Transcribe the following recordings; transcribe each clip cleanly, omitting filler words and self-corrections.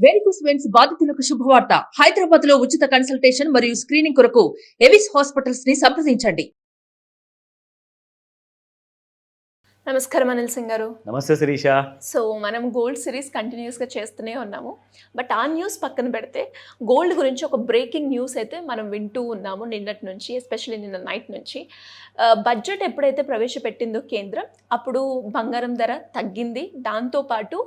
Varicose veins బాధితులకు శుభవార్త. హైదరాబాద్ లో ఉచిత కన్సల్టేషన్ మరియు స్క్రీనింగ్ కొరకు ఎవిస్ హాస్పిటల్స్ ని సంప్రదించండి. నమస్కారం అనిల్ సింగ్ గారు. నమస్తే శిరీష. సో మనం గోల్డ్ సిరీస్ కంటిన్యూస్గా చేస్తూనే ఉన్నాము. బట్ ఆ న్యూస్ పక్కన పెడితే గోల్డ్ గురించి ఒక బ్రేకింగ్ న్యూస్ అయితే మనం వింటూ ఉన్నాము నిన్నటి నుంచి, ఎస్పెషల్లీ నిన్న నైట్ నుంచి. బడ్జెట్ ఎప్పుడైతే ప్రవేశపెట్టిందో కేంద్రం, అప్పుడు బంగారం ధర తగ్గింది. దాంతోపాటు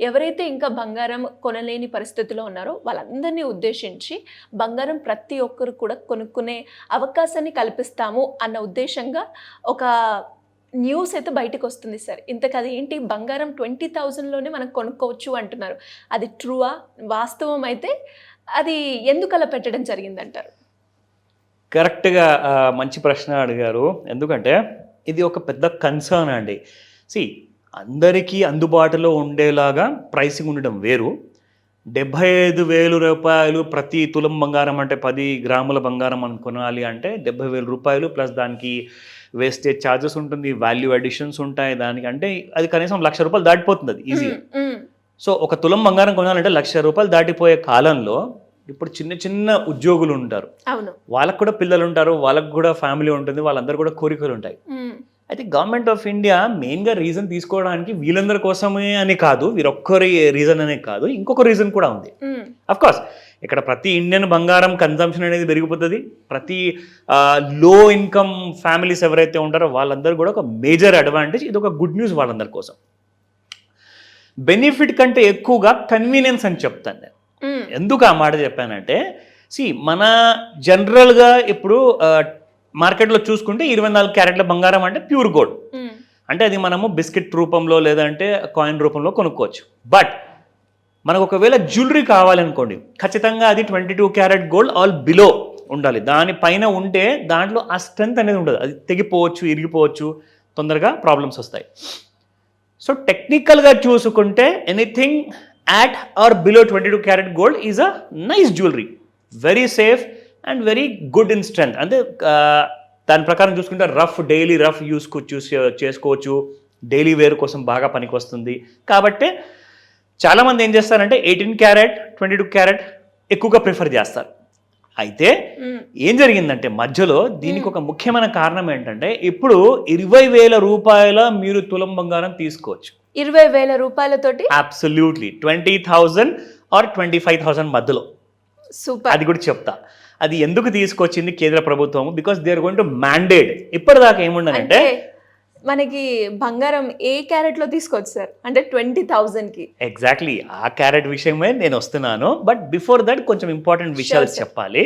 ఎవరైతే ఇంకా బంగారం కొనలేని పరిస్థితిలో ఉన్నారో వాళ్ళందరినీ ఉద్దేశించి బంగారం ప్రతి ఒక్కరు కూడా కొనుక్కునే అవకాశాన్ని కల్పిస్తాము అన్న ఉద్దేశంగా ఒక న్యూస్ అయితే బయటకు వస్తుంది సార్. ఇంతకు అది ఏంటి, బంగారం 20,000లోనే మనం కొనుక్కోవచ్చు అంటున్నారు. అది ట్రూవా, వాస్తవం అయితే అది ఎందుకు అలా పెట్టడం జరిగిందంటారు? కరెక్ట్గా మంచి ప్రశ్న అడిగారు. ఎందుకంటే ఇది ఒక పెద్ద కన్సర్న్ అండి. అందరికీ అందుబాటులో ఉండేలాగా ప్రైసింగ్ ఉండడం వేరు. 75,000 రూపాయలు ప్రతి తులం బంగారం, అంటే 10 గ్రాముల బంగారం అని కొనాలి అంటే 70,000 రూపాయలు ప్లస్ దానికి వేస్టేజ్ ఛార్జెస్ ఉంటుంది, వాల్యూ అడిషన్స్ ఉంటాయి దానికి. అంటే అది కనీసం 1,00,000 రూపాయలు దాటిపోతుంది అది ఈజీగా. సో ఒక తులం బంగారం కొనాలంటే 1,00,000 రూపాయలు దాటిపోయే కాలంలో ఇప్పుడు చిన్న చిన్న ఉద్యోగులు ఉంటారు, వాళ్ళకు కూడా పిల్లలు ఉంటారు, వాళ్ళకు కూడా ఫ్యామిలీ ఉంటుంది, వాళ్ళందరూ కూడా కోరికలు ఉంటాయి. అయితే గవర్నమెంట్ ఆఫ్ ఇండియా మెయిన్గా రీజన్ తీసుకోవడానికి వీళ్ళందరి కోసమే అని కాదు, వీరొక్కరి రీజన్ అనే కాదు, ఇంకొక రీజన్ కూడా ఉంది. అఫ్కోర్స్ ఇక్కడ ప్రతి ఇండియన్ బంగారం కన్జంప్షన్ అనేది పెరిగిపోతుంది. ప్రతి లో ఇన్కమ్ ఫ్యామిలీస్ ఎవరైతే ఉంటారో వాళ్ళందరూ కూడా ఒక మేజర్ అడ్వాంటేజ్. ఇది ఒక గుడ్ న్యూస్ వాళ్ళందరి కోసం. బెనిఫిట్ కంటే ఎక్కువగా కన్వీనియన్స్ అని చెప్తాను నేను. ఎందుకు ఆ మాట చెప్పానంటే, మన జనరల్గా ఇప్పుడు మార్కెట్లో చూసుకుంటే 24 క్యారెట్ల బంగారం అంటే ప్యూర్ గోల్డ్, అంటే అది మనము బిస్కెట్ రూపంలో లేదంటే కాయిన్ రూపంలో కొనుక్కోవచ్చు. బట్ మనకు ఒకవేళ జ్యువెలరీ కావాలనుకోండి, ఖచ్చితంగా అది 22 క్యారెట్ గోల్డ్ ఆల్ బిలో ఉండాలి. దానిపైన ఉంటే దాంట్లో ఆ స్ట్రెంత్ అనేది ఉండదు, అది తెగిపోవచ్చు, ఇరిగిపోవచ్చు, తొందరగా ప్రాబ్లమ్స్ వస్తాయి. సో టెక్నికల్గా చూసుకుంటే anything at or below 22 carat gold is a nice jewelry, very safe and very good in strength. అంటే దాని ప్రకారం చూసుకుంటే డైలీ రఫ్ చేసుకోవచ్చు, డైలీ వేర్ కోసం బాగా పనికి వస్తుంది. కాబట్టి చాలామంది ఏం చేస్తారంటే 18 క్యారెట్ 22 క్యారెట్ ఎక్కువగా ప్రిఫర్ చేస్తారు. అయితే ఏం జరిగిందంటే మధ్యలో దీనికి ఒక ముఖ్యమైన కారణం ఏంటంటే, ఇప్పుడు 20,000 రూపాయల మీరు తులం బంగారం తీసుకోవచ్చు. 20,000 రూపాయలతోటి అబ్సల్యూట్లీ 20,000 ఆర్ 25,000 మధ్యలో. సూపర్. అది కూడా చెప్తా అది ఎందుకు తీసుకొచ్చింది కేంద్ర ప్రభుత్వం. Because they are going to mandate. ఇప్పటిదాకా ఏముండనంటే మనకి బంగారం ఏ క్యారెట్ లో తీసుకోవచ్చు సార్, అంటే 20,000కి. ఎగ్జాక్ట్లీ ఆ క్యారెట్ విషయమే నేను వస్తున్నాను. బట్ బిఫోర్ దట్ కొంచెం ఇంపార్టెంట్ విషయాలు చెప్పాలి.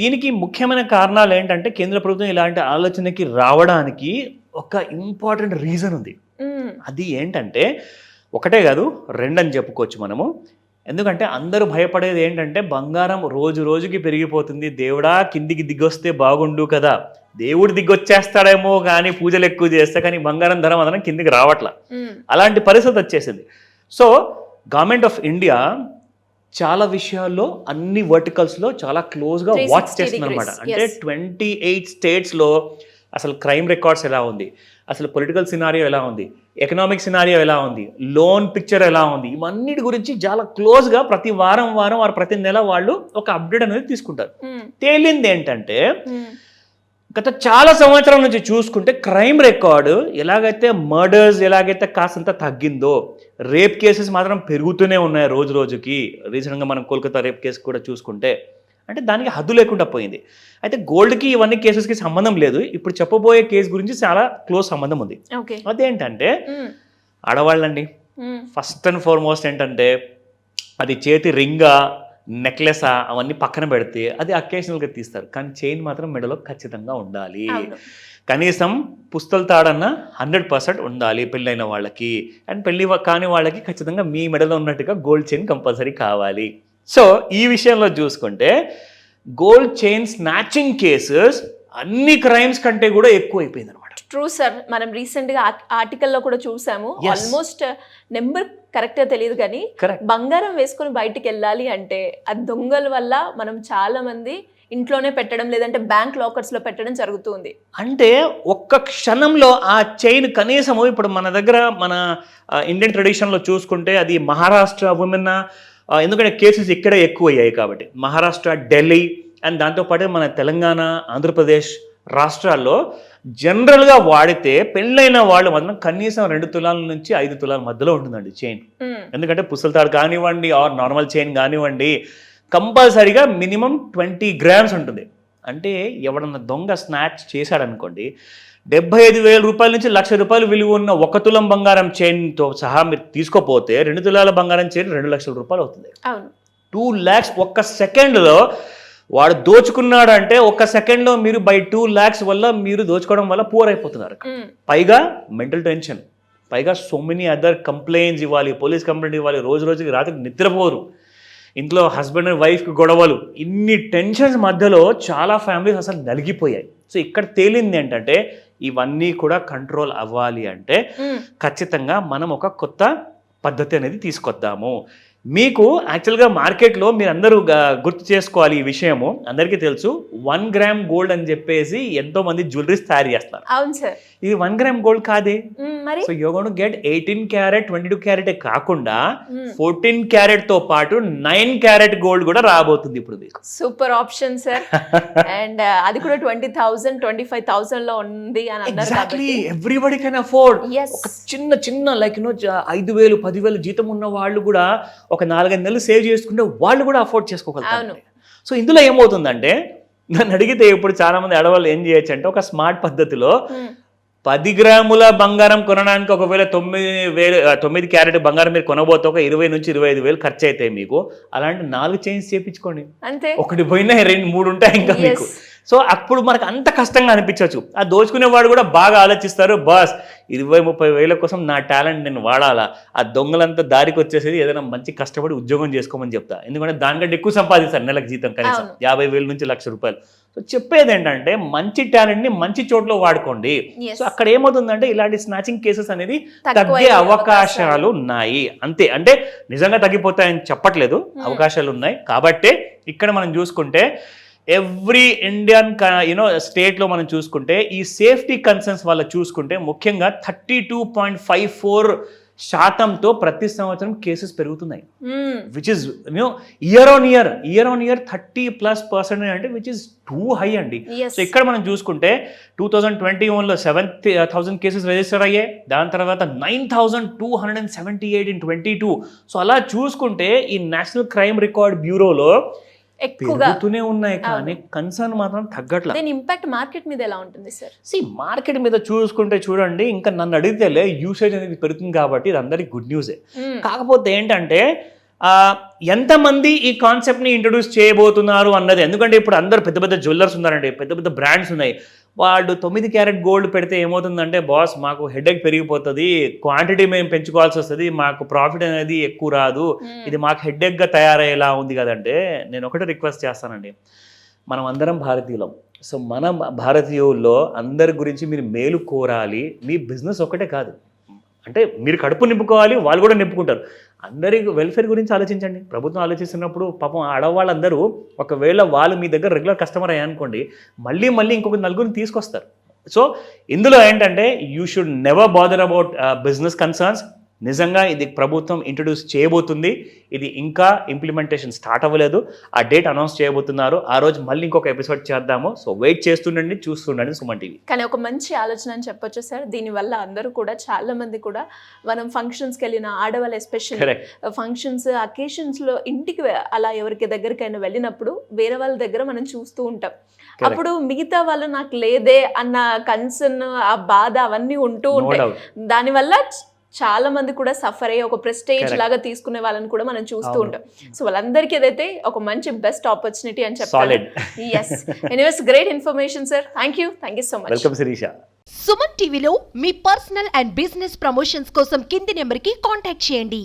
దీనికి ముఖ్యమైన కారణాలు ఏంటంటే, కేంద్ర ప్రభుత్వం ఇలాంటి ఆలోచనకి రావడానికి ఒక ఇంపార్టెంట్ రీజన్ ఉంది. అది ఏంటంటే ఒకటే కాదు, 2 అని చెప్పుకోవచ్చు మనము. ఎందుకంటే అందరూ భయపడేది ఏంటంటే, బంగారం రోజు రోజుకి పెరిగిపోతుంది, దేవుడా కిందికి దిగొస్తే బాగుండు కదా, దేవుడు దిగొచ్చేస్తాడేమో కానీ పూజలు ఎక్కువ చేస్తే, కానీ బంగారం ధర మాత్రం కిందికి రావట్లా. అలాంటి పరిస్థితి వచ్చేసింది. సో గవర్నమెంట్ ఆఫ్ ఇండియా చాలా విషయాల్లో అన్ని వర్టికల్స్లో చాలా క్లోజ్గా వాచ్ చేస్తుంది అనమాట. అంటే 28 స్టేట్స్లో అసలు క్రైమ్ రికార్డ్స్ ఎలా ఉంది, అసలు పొలిటికల్ సినారియో ఎలా ఉంది, ఎకనామిక్ సినారియో ఎలా ఉంది, లోన్ పిక్చర్ ఎలా ఉంది, ఇవన్నిటి గురించి చాలా క్లోజ్గా ప్రతి వారం వారు ప్రతి నెల వాళ్ళు ఒక అప్డేట్ అనేది తీసుకుంటారు. తేలింది ఏంటంటే, గత చాలా సంవత్సరాల నుంచి చూసుకుంటే క్రైమ్ రికార్డు ఎలాగైతే మర్డర్స్ ఎలాగైతే కాస్తంత తగ్గిందో, రేప్ కేసెస్ మాత్రం పెరుగుతూనే ఉన్నాయి రోజు రోజుకి. రీసెంట్గా మనం కోల్కతా రేప్ కేసు కూడా చూసుకుంటే, అంటే దానికి హద్దు లేకుండా పోయింది. అయితే గోల్డ్కి ఇవన్నీ కేసెస్కి సంబంధం లేదు. ఇప్పుడు చెప్పబోయే కేసు గురించి చాలా క్లోజ్ సంబంధం ఉంది. అదేంటంటే ఆడవాళ్ళండి. ఫస్ట్ అండ్ ఫార్మోస్ట్ ఏంటంటే, అది చేతి రింగా నెక్లెసా అవన్నీ పక్కన పెడితే అది అకేషనల్గా తీస్తారు, కానీ చైన్ మాత్రం మెడలో ఖచ్చితంగా ఉండాలి. కనీసం పుస్తల తాడన్న 100% ఉండాలి పెళ్ళైన వాళ్ళకి. అండ్ పెళ్ళి కాని వాళ్ళకి ఖచ్చితంగా మీ మెడలో ఉన్నట్టుగా గోల్డ్ చైన్ కంపల్సరీ కావాలి. సో ఈ విషయంలో చూసుకుంటే గోల్డ్ చైన్ స్నాచింగ్ కేసెస్ అన్ని క్రైమ్స్ కంటే కూడా ఎక్కువ అయిపోయింది అనమాట. True sir. మనం రీసెంట్గా ఆర్టికల్లో కూడా చూసాము. ఆల్మోస్ట్ నెంబర్ కరెక్ట్గా తెలియదు కానీ బంగారం వేసుకొని బయటికి వెళ్ళాలి అంటే ఆ దొంగల వల్ల మనం చాలా మంది ఇంట్లోనే పెట్టడం, లేదంటే బ్యాంక్ లాకర్స్లో పెట్టడం జరుగుతుంది. అంటే ఒక్క క్షణంలో ఆ చైన్ కనీసము ఇప్పుడు మన దగ్గర మన ఇండియన్ ట్రెడిషన్లో చూసుకుంటే అది మహారాష్ట్ర ఉమెన్ ఎందుకంటే కేసెస్ ఇక్కడే ఎక్కువ అయ్యాయి కాబట్టి. మహారాష్ట్ర, ఢిల్లీ అండ్ దాంతోపాటు మన తెలంగాణ, ఆంధ్రప్రదేశ్ రాష్ట్రాల్లో జనరల్గా వాడితే పెళ్ళైన వాళ్ళు మాత్రం కనీసం 2 తులాల నుంచి 5 తులాల మధ్యలో ఉంటుందండి చైన్. ఎందుకంటే పుస్తలతాడు కానివ్వండి ఆర్ నార్మల్ చైన్ కానివ్వండి కంపల్సరీగా మినిమం 20 గ్రామ్స్ ఉంటుంది. అంటే ఎవడన్నా దొంగ స్నాచ్ చేశాడనుకోండి 75,000 రూపాయల నుంచి 1,00,000 రూపాయలు విలువ ఉన్న 1 తులం బంగారం చైన్తో సహా మీరు తీసుకోపోతే 2 తులాల బంగారం చైన్ 2 లక్షల రూపాయలు అవుతుంది. 2 lakhs ఒక్క సెకండ్లో వాడు దోచుకున్నాడు అంటే ఒక్క సెకండ్లో మీరు బై 2 lakhs వల్ల మీరు దోచుకోవడం వల్ల పూర్ అయిపోతున్నారు. పైగా మెంటల్ టెన్షన్, పైగా సో మెనీ అదర్ కంప్లైంట్స్ ఇవ్వాలి, పోలీస్ కంప్లైంట్ ఇవ్వాలి, రోజు రోజుకి రాత్రికి నిద్రపోరు, ఇంట్లో హస్బెండ్ అండ్ వైఫ్కి గొడవలు, ఇన్ని టెన్షన్స్ మధ్యలో చాలా ఫ్యామిలీస్ అసలు నలిగిపోయాయి. సో ఇక్కడ తేలింది ఏంటంటే ఇవన్నీ కూడా కంట్రోల్ అవ్వాలి అంటే ఖచ్చితంగా మనం ఒక కొత్త పద్ధతి అనేది తీసుకొద్దాము. మీకు యాక్చువల్గా మార్కెట్లో మీరు అందరూ గుర్తు చేసుకోవాలి ఈ విషయము. అందరికీ తెలుసు 1 గ్రామ్ గోల్డ్ అని చెప్పేసి ఎంతో మంది జ్యువెలరీస్ తయారు చేస్తారు. అవును సార్, ఇది 1 గ్రామ్ గోల్డ్ కాదే. మరి so you gonna get 18 carat 22 carat కాకుండా 14 క్యారెట్ తో పాటు 9 క్యారెట్ గోల్డ్ కూడా రాబోతుంది ఇప్పుడు మీకు. Super option sir. అండ్ అది కూడా 20,000 25,000 లో ఉంది అని అన్నారు. Exactly, everybody can afford. ఒక చిన్న లైక్ 5,000 10,000 జీతం ఉన్న వాళ్ళు కూడా ఒక 4-5 నెలలు సేవ్ చేసుకుంటే వాళ్ళు కూడా అఫోర్డ్ చేసుకోగలుగుతారు. సో ఇందులో ఏమవుతుందంటే నన్ను అడిగితే ఇప్పుడు చాలా మంది ఆడవాళ్ళు ఏం చేయొచ్చు అంటే ఒక స్మార్ట్ పద్ధతిలో 10 గ్రాముల బంగారం కొనడానికి ఒకవేళ 9 క్యారెట్ బంగారం మీరు కొనబోతే ఒక 20 నుంచి 25,000 ఖర్చు అవుతాయి మీకు. అలాంటి 4 చైన్స్ చేయించుకోండి, అంతే. ఒకటి పోయినా 2-3 ఉంటాయి ఇంకా మీకు. సో అప్పుడు మనకు అంత కష్టంగా అనిపించవచ్చు. ఆ దోచుకునేవాడు కూడా బాగా ఆలోచిస్తారు, బాస్ 20-30 వేల కోసం నా టాలెంట్ నేను వాడాలా, ఆ దొంగలంతా దారికి వచ్చేసేది ఏదైనా మంచి కష్టపడి ఉద్యోగం చేసుకోమని చెప్తా. ఎందుకంటే దానికంటే ఎక్కువ సంపాదిస్తారు నెలకు జీతం కనీసం 50,000 నుంచి 1,00,000 రూపాయలు. సో చెప్పేది ఏంటంటే మంచి టాలెంట్ని మంచి చోట్ల వాడుకోండి. సో అక్కడ ఏమవుతుందంటే ఇలాంటి స్నాచింగ్ కేసెస్ అనేది తగ్గే అవకాశాలు ఉన్నాయి. అంతే, అంటే నిజంగా తగ్గిపోతాయని చెప్పట్లేదు, అవకాశాలు ఉన్నాయి. కాబట్టి ఇక్కడ మనం చూసుకుంటే ఎవ్రీ ఇండియన్ స్టేట్లో మనం చూసుకుంటే ఈ సేఫ్టీ కన్సర్న్స్ వల్ల చూసుకుంటే ముఖ్యంగా 32.54% ప్రతి సంవత్సరం కేసెస్ పెరుగుతున్నాయి. Which is year on year 30+% అంటే విచ్ ఇస్ టూ హై అండి. సో ఇక్కడ మనం చూసుకుంటే 2021లో 7,000 కేసెస్ రిజిస్టర్ అయ్యాయి. దాని తర్వాత 9,278 in 22. సో అలా చూసుకుంటే ఈ నేషనల్ క్రైమ్ రికార్డ్ బ్యూరోలో పెరుగుతూనే ఉన్నాయి కానీ కన్సర్న్ మాత్రం తగ్గట్లేదు. దీని ఇంపాక్ట్ మార్కెట్ మీద ఎలా ఉంటుంది సార్? మార్కెట్ మీద చూసుకుంటే చూడండి, ఇంకా నన్ను అడిగితేలే యూసేజ్ అనేది పెరుగుతుంది కాబట్టి ఇది అందరికి గుడ్ న్యూసే. కాకపోతే ఏంటంటే ఎంతమంది ఈ కాన్సెప్ట్ని ఇంట్రొడ్యూస్ చేయబోతున్నారు అన్నది. ఎందుకంటే ఇప్పుడు అందరు పెద్ద పెద్ద జ్యువెలర్స్ ఉన్నారండి, పెద్ద పెద్ద బ్రాండ్స్ ఉన్నాయి. వాళ్ళు 9 క్యారెట్ గోల్డ్ పెడితే ఏమవుతుందంటే బాస్ మాకు హెడేక్ పెరిగిపోతుంది, క్వాంటిటీ మేము పెంచుకోవాల్సి వస్తుంది, మాకు ప్రాఫిట్ అనేది ఎక్కువ రాదు, ఇది మాకు హెడేక్గా తయారయ్యేలా ఉంది కదంటే నేను ఒకటే రిక్వెస్ట్ చేస్తానండి, మనం అందరం భారతీయులం. సో మన భారతీయుల్లో అందరి గురించి మీరు మేలు కోరాలి. మీ బిజినెస్ ఒకటే కాదు, అంటే మీరు కడుపు నింపుకోవాలి, వాళ్ళు కూడా నింపుకుంటారు. అందరి వెల్ఫేర్ గురించి ఆలోచించండి. ప్రభుత్వం ఆలోచిస్తున్నప్పుడు పాపం ఆడవాళ్ళందరూ ఒకవేళ వాళ్ళు మీ దగ్గర రెగ్యులర్ కస్టమర్ అయ్యానుకోండి, మళ్ళీ ఇంకొక నలుగురిని తీసుకొస్తారు. సో ఇందులో ఏంటంటే you should never bother about business concerns. నిజంగా ఇది ప్రభుత్వం ఇంట్రడ్యూస్ చేయబోతుంది. ఇది ఇంకా ఇంప్లిమెంటేషన్ స్టార్ట్ అవ్వలేదు. ఆ డేట్ అనౌన్స్ చేయబోతున్నారు. ఆ రోజు మళ్ళీ ఇంకొక ఎపిసోడ్ చేద్దాము. సో వెయిట్ చేస్తుండండి, చూస్తుండండి సుమన్ టీవీ. కానీ ఒక మంచి ఆలోచన అని చెప్పొచ్చు సార్. దీనివల్ల అందరూ కూడా చాలా మంది కూడా మనం ఫంక్షన్స్కి వెళ్ళిన ఆడవాళ్ళు ఎస్పెషల్లీ ఫంక్షన్స్ అకేషన్స్లో ఇంటికి అలా ఎవరికి దగ్గరికైనా వెళ్ళినప్పుడు వేరే వాళ్ళ దగ్గర మనం చూస్తూ ఉంటాం. అప్పుడు మిగతా వాళ్ళు నాకు లేదే అన్న కన్సర్న్, ఆ బాధ అవన్నీ ఉంటూ ఉంటాయి. దానివల్ల చాలా మంది కూడా సఫర్ అయ్యి ఒక ప్రెస్టేజ్ లాగా తీసుకునే వాళ్ళని కూడా మనం చూస్తూ ఉంటాం. సో వాళ్ళందరికీ ఏదైతే ఒక మంచి బెస్ట్ ఆపర్చునిటీ అని చెప్పాలి. yes, anyways, great information sir. Thank you so much. Welcome Sirisha. Suman టీవీలో మీ పర్సనల్ అండ్ బిజినెస్ ప్రమోషన్స్ కోసం కింది నెంబర్కి కాంటాక్ట్ చేయండి.